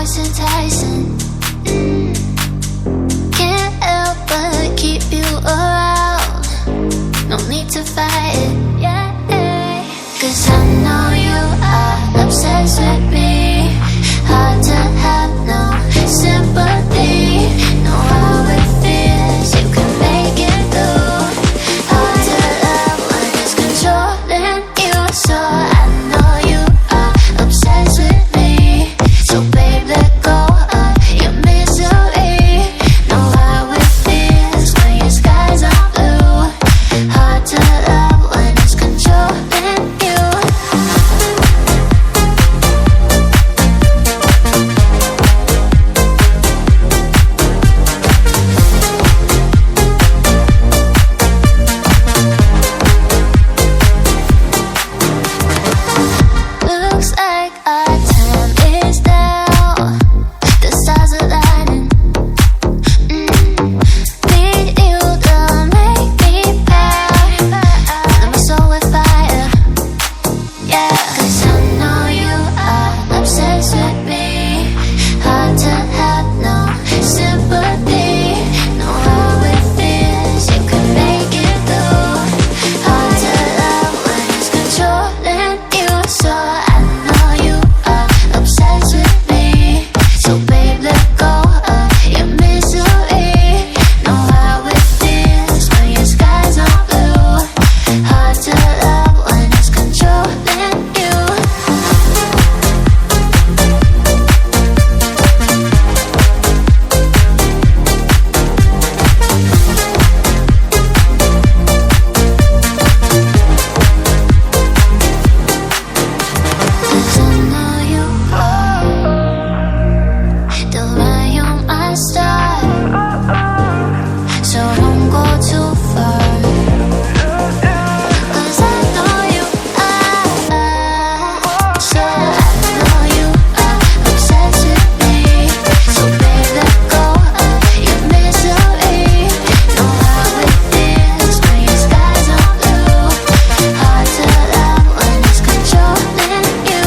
voice enticing. Can't help but keep you around. No need to fight it, yeah. Cause I know you are obsessed with me. Hard to have no sympathy. Know how it feels, you can make it through. Hard to love when it's controlling you. So I know you are obsessed with me. So babe, let go of your misery. Know how it feels when your skies are blue. Hard to love when it's controlling you. Looks like our time is now. The stars are lighting. Need you to make me proud. Fill my soul with fire. Yeah, cause I know you are obsessed with me. Hard to have no sympathy. Know how it feels, you can make it through. Hard to love when it's controlling you. So I know you are obsessed with me. So babe, let go of your misery. Know how it feels when your skies are blue. Hard to love when it's controlling you. Cause I know you are the light on my star. So don't go too far. Cause I know you are. So I know you are obsessed with me. So babe, let go of your misery. Know how it feels when your skies are blue. Hard to love when it's controlling you.